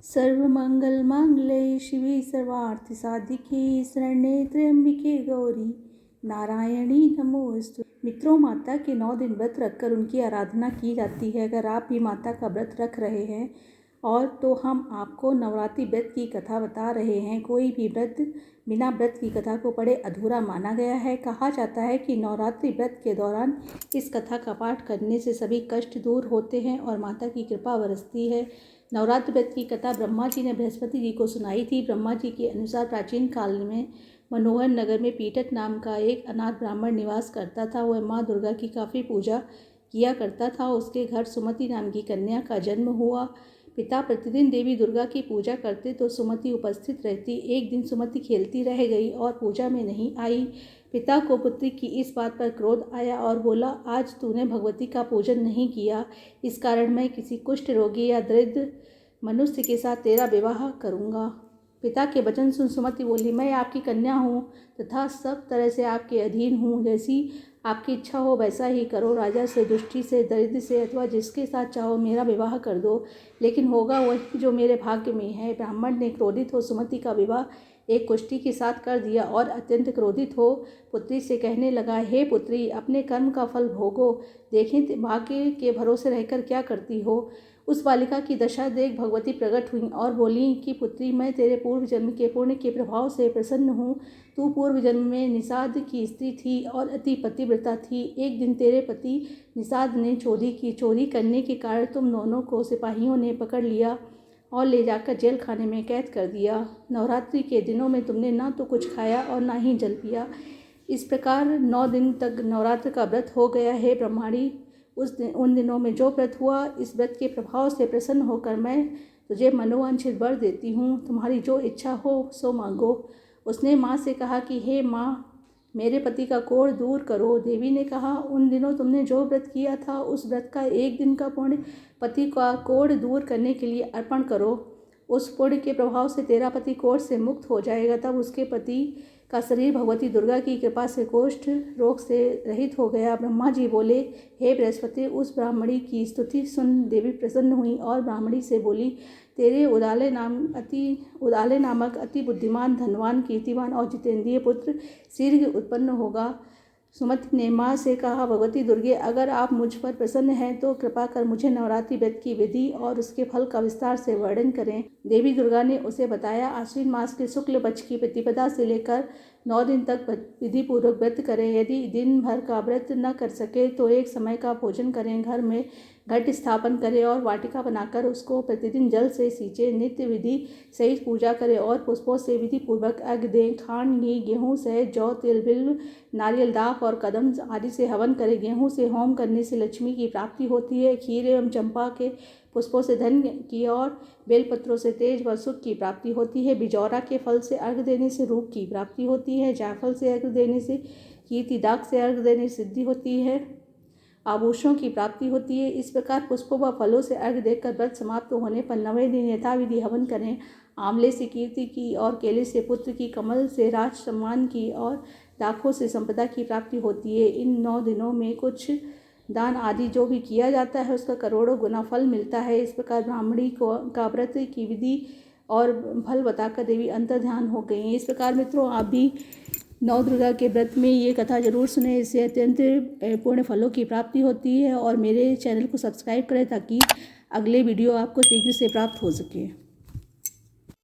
सर्वमंगलमांगल्ये शिवे सर्वार्थसाधिके शरण्ये त्र्यंबिके गौरी नारायणी नमोस्तु। मित्रों, माता के 9 दिन व्रत रखकर उनकी आराधना की जाती है। अगर आप भी माता का व्रत रख रहे हैं और तो हम आपको नवरात्रि व्रत की कथा बता रहे हैं। कोई भी व्रत बिना व्रत की कथा को पढ़े अधूरा माना गया है। कहा जाता है कि नवरात्रि व्रत के दौरान इस कथा का पाठ करने से सभी कष्ट दूर होते हैं और माता की कृपा बरसती है। नवरात्र व्रत की कथा ब्रह्मा जी ने बृहस्पति जी को सुनाई थी। ब्रह्मा जी के अनुसार प्राचीन काल में मनोहर नगर में पीटक नाम का एक अनाथ ब्राह्मण निवास करता था। वह माँ दुर्गा की काफ़ी पूजा किया करता था। उसके घर सुमति नाम की कन्या का जन्म हुआ। पिता प्रतिदिन देवी दुर्गा की पूजा करते तो सुमति उपस्थित रहती। एक दिन सुमति खेलती रह गई और पूजा में नहीं आई। पिता को पुत्री की इस बात पर क्रोध आया और बोला, आज तूने भगवती का पूजन नहीं किया, इस कारण मैं किसी कुष्ठ रोगी या दरिद्र मनुष्य के साथ तेरा विवाह करूँगा। पिता के वचन सुन सुमति बोली, मैं आपकी कन्या हूँ तथा सब तरह से आपके अधीन हूँ। जैसी आपकी इच्छा हो वैसा ही करो। राजा से, दुष्टि से, दरिद्र से अथवा जिसके साथ चाहो मेरा विवाह कर दो, लेकिन होगा वही जो मेरे भाग्य में है। ब्राह्मण ने क्रोधित हो सुमति का विवाह एक कुष्ठी के साथ कर दिया और अत्यंत क्रोधित हो पुत्री से कहने लगा, हे पुत्री, अपने कर्म का फल भोगो, देखें भाग्य के भरोसे रहकर क्या करती हो। उस बालिका की दशा देख भगवती प्रकट हुई और बोली कि पुत्री, मैं तेरे पूर्व जन्म के पुण्य के प्रभाव से प्रसन्न हूँ। तू पूर्व जन्म में निषाद की स्त्री थी और अति पतिव्रता थी। एक दिन तेरे पति निषाद ने चोरी करने के कारण तुम दोनों को सिपाहियों ने पकड़ लिया और ले जाकर जेल खाने में कैद कर दिया। नवरात्रि के दिनों में तुमने ना तो कुछ खाया और ना ही जल पिया। इस प्रकार 9 दिन तक नवरात्र का व्रत हो गया है। ब्रह्माणी, उन दिनों में जो व्रत हुआ, इस व्रत के प्रभाव से प्रसन्न होकर मैं तुझे मनोवांछित वर देती हूँ। तुम्हारी जो इच्छा हो सो मांगो। उसने माँ से कहा कि हे माँ, मेरे पति का कोढ़ दूर करो। देवी ने कहा, उन दिनों तुमने जो व्रत किया था उस व्रत का एक दिन का पुण्य पति का कोढ़ दूर करने के लिए अर्पण करो। उस पुण्य के प्रभाव से तेरा पति कोढ़ से मुक्त हो जाएगा। तब उसके पति का शरीर भगवती दुर्गा की कृपा से कुष्ठ रोग से रहित हो गया। ब्रह्मा जी बोले, हे बृहस्पति, उस ब्राह्मणी की स्तुति सुन देवी प्रसन्न हुई और ब्राह्मणी से बोली, तेरे उदाले नामक अति बुद्धिमान, धनवान, कीर्तिवान और जितेंद्रिय पुत्र शीघ्र उत्पन्न होगा। सुमति ने माँ से कहा, भगवती दुर्गे, अगर आप मुझ पर प्रसन्न हैं तो कृपा कर मुझे नवरात्रि व्रत की विधि और उसके फल का विस्तार से वर्णन करें। देवी दुर्गा ने उसे बताया, आश्विन मास के शुक्ल पक्ष की प्रतिपदा से लेकर 9 दिन तक विधि पूर्वक व्रत करें। यदि दिन भर का व्रत न कर सके तो एक समय का भोजन करें। घर में घट स्थापन करें और वाटिका बनाकर उसको प्रतिदिन जल से सींचे। नित्य विधि सहित पूजा करें और पुष्पों से विधि पूर्वक अर्घ्य दें। खांड, घी, गेहूँ, शहद, जौ, तिल, बिल्व, नारियल, दाख और कदम आदि से हवन करें। गेहूँ से होम करने से लक्ष्मी की प्राप्ति होती है। खीर एवं चंपा के पुष्पों से धन की और बेलपत्रों से तेज व सुख की प्राप्ति होती है। बिजौरा के फल से अर्घ्य देने से रूप की प्राप्ति होती है। जायफल से अर्घ्य देने से कीर्ति, दाख से अर्घ्य देने से सिद्धि होती है, आभूषणों की प्राप्ति होती है। इस प्रकार पुष्पों व फलों से अर्घ्य देकर व्रत समाप्त होने पर 9वें दिन यथाविधि हवन करें। आंवले से कीर्ति की और केले से पुत्र की, कमल से राज सम्मान की और दाखों से संपदा की प्राप्ति होती है। इन 9 दिनों में कुछ दान आदि जो भी किया जाता है उसका करोड़ों गुना फल मिलता है। इस प्रकार ब्राह्मणी का व्रत की विधि और फल बताकर देवी अंतर्ध्यान हो गई हैं। इस प्रकार मित्रों, आप भी 9 दुर्गा के व्रत में ये कथा जरूर सुने। इससे अत्यंत पूर्ण फलों की प्राप्ति होती है। और मेरे चैनल को सब्सक्राइब करें ताकि अगले वीडियो आपको शीघ्र से प्राप्त हो सके।